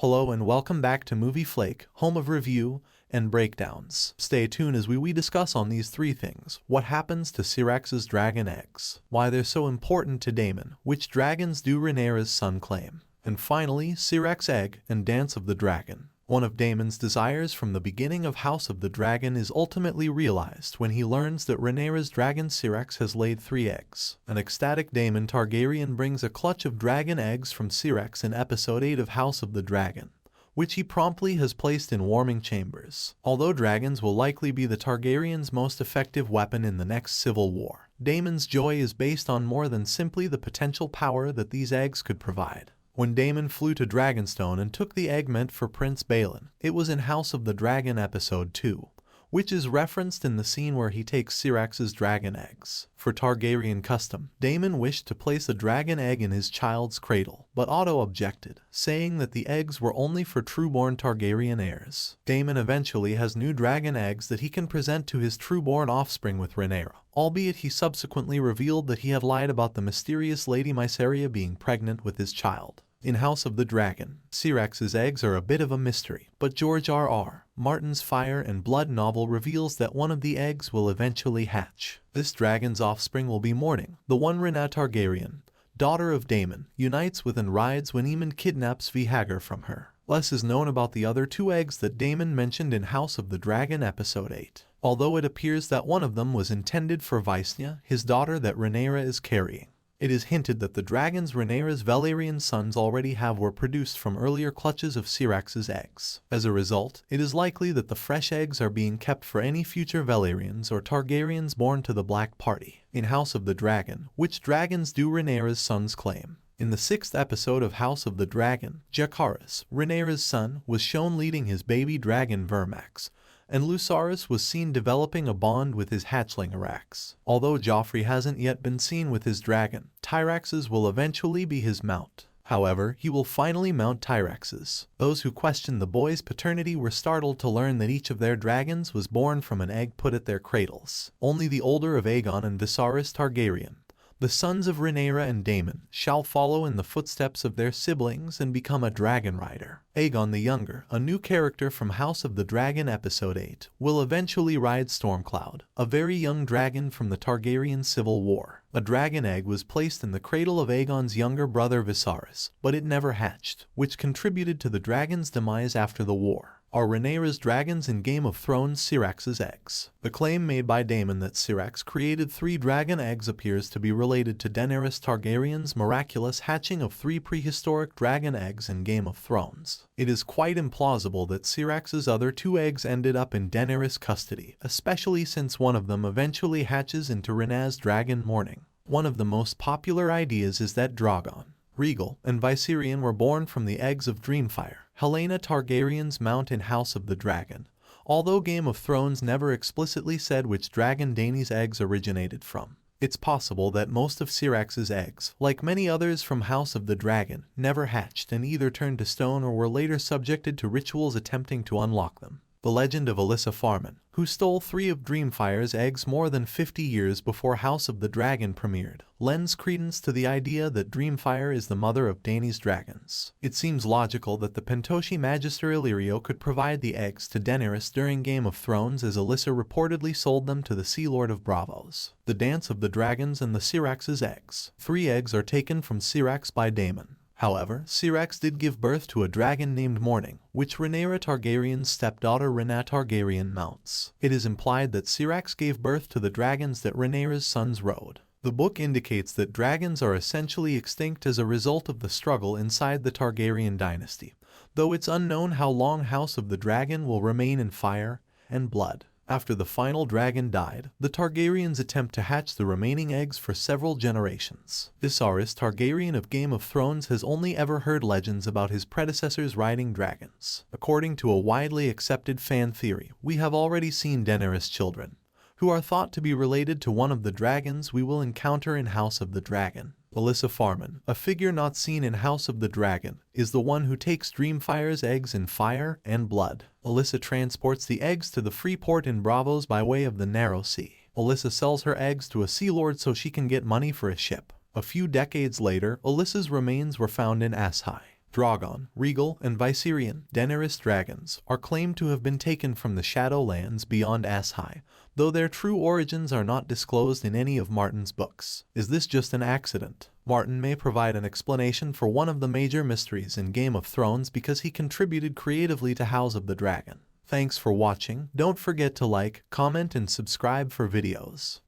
Hello and welcome back to Movie Flake, home of review and breakdowns. Stay tuned as we discuss on these three things: what happens to Syrax's dragon eggs, why they're so important to Daemon, which dragons do Rhaenyra's son claim, and finally Syrax's egg and dance of the dragon. One of Daemon's desires from the beginning of House of the Dragon is ultimately realized when he learns that Rhaenyra's dragon Syrax has laid 3 eggs. An ecstatic Daemon Targaryen brings a clutch of dragon eggs from Syrax in episode 8 of House of the Dragon, which he promptly has placed in warming chambers. Although dragons will likely be the Targaryens' most effective weapon in the next civil war, Daemon's joy is based on more than simply the potential power that these eggs could provide. When Daemon flew to Dragonstone and took the egg meant for Prince Balon, it was in House of the Dragon episode 2, which is referenced in the scene where he takes Syrax's dragon eggs. For Targaryen custom, Daemon wished to place a dragon egg in his child's cradle, but Otto objected, saying that the eggs were only for true-born Targaryen heirs. Daemon eventually has new dragon eggs that he can present to his true-born offspring with Rhaenyra, albeit he subsequently revealed that he had lied about the mysterious Lady Mysaria being pregnant with his child. In House of the Dragon, Syrax's eggs are a bit of a mystery, but George R.R. Martin's Fire and Blood novel reveals that one of the eggs will eventually hatch. This dragon's offspring will be Morning, the one Rhaenyra Targaryen, daughter of Daemon, unites with and rides when Aemon kidnaps Vihagar from her. Less is known about the other 2 eggs that Daemon mentioned in House of the Dragon episode 8, although it appears that one of them was intended for Visenya, his daughter that Rhaenyra is carrying. It is hinted that the dragons Rhaenyra's Valyrian sons already have were produced from earlier clutches of Syrax's eggs. As a result, it is likely that the fresh eggs are being kept for any future Valyrians or Targaryens born to the Black Party. In House of the Dragon, which dragons do Rhaenyra's sons claim? In the 6th episode of House of the Dragon, Jacaerys, Rhaenyra's son, was shown leading his baby dragon Vermax, and Lucerys was seen developing a bond with his hatchling Arax. Although Joffrey hasn't yet been seen with his dragon, Tyrax's will eventually be his mount. However, he will finally mount Tyrax's. Those who questioned the boy's paternity were startled to learn that each of their dragons was born from an egg put at their cradles. Only the older of Aegon and Viserys Targaryen, the sons of Rhaenyra and Daemon, shall follow in the footsteps of their siblings and become a dragon rider. Aegon the Younger, a new character from House of the Dragon episode 8, will eventually ride Stormcloud, a very young dragon from the Targaryen Civil War. A dragon egg was placed in the cradle of Aegon's younger brother Viserys, but it never hatched, which contributed to the dragon's demise after the war. Are Rhaenyra's dragons in Game of Thrones Syrax's eggs? The claim made by Daemon that Syrax created 3 dragon eggs appears to be related to Daenerys Targaryen's miraculous hatching of 3 prehistoric dragon eggs in Game of Thrones. It is quite implausible that Syrax's other 2 eggs ended up in Daenerys' custody, especially since one of them eventually hatches into Rhaenyra's dragon Morning. One of the most popular ideas is that Drogon, Rhaegal, and Viserion were born from the eggs of Dreamfire, Helaena Targaryen's mount in House of the Dragon, although Game of Thrones never explicitly said which dragon Dany's eggs originated from. It's possible that most of Syrax's eggs, like many others from House of the Dragon, never hatched and either turned to stone or were later subjected to rituals attempting to unlock them. The legend of Alyssa Farman, who stole 3 of Dreamfire's eggs more than 50 years before House of the Dragon premiered, lends credence to the idea that Dreamfire is the mother of Dany's dragons. It seems logical that the Pentoshi Magister Illyrio could provide the eggs to Daenerys during Game of Thrones, as Alyssa reportedly sold them to the Sea Lord of Braavos. The Dance of the Dragons and the Syrax's eggs. 3 eggs are taken from Syrax by Daemon. However, Syrax did give birth to a dragon named Morning, which Rhaenyra Targaryen's stepdaughter Rhaenyra Targaryen mounts. It is implied that Syrax gave birth to the dragons that Rhaenyra's sons rode. The book indicates that dragons are essentially extinct as a result of the struggle inside the Targaryen dynasty, though it's unknown how long House of the Dragon will remain in fire and blood. After the final dragon died, the Targaryens attempt to hatch the remaining eggs for several generations. Viserys Targaryen of Game of Thrones has only ever heard legends about his predecessors riding dragons. According to a widely accepted fan theory, we have already seen Daenerys' children, who are thought to be related to one of the dragons we will encounter in House of the Dragon. Alyssa Farman, a figure not seen in House of the Dragon, is the one who takes Dreamfire's eggs in fire and blood. Alyssa transports the eggs to the free port in Braavos by way of the Narrow Sea. Alyssa sells her eggs to a sea lord so she can get money for a ship. A few decades later, Alyssa's remains were found in Asshai, Drogon, Regal, and Viserion Daenerys dragons are claimed to have been taken from the Shadowlands beyond Ashai, though their true origins are not disclosed in any of Martin's books. Is this just an accident? Martin may provide an explanation for one of the major mysteries in Game of Thrones because he contributed creatively to House of the Dragon. Thanks for watching. Don't forget to like, comment, and subscribe for videos.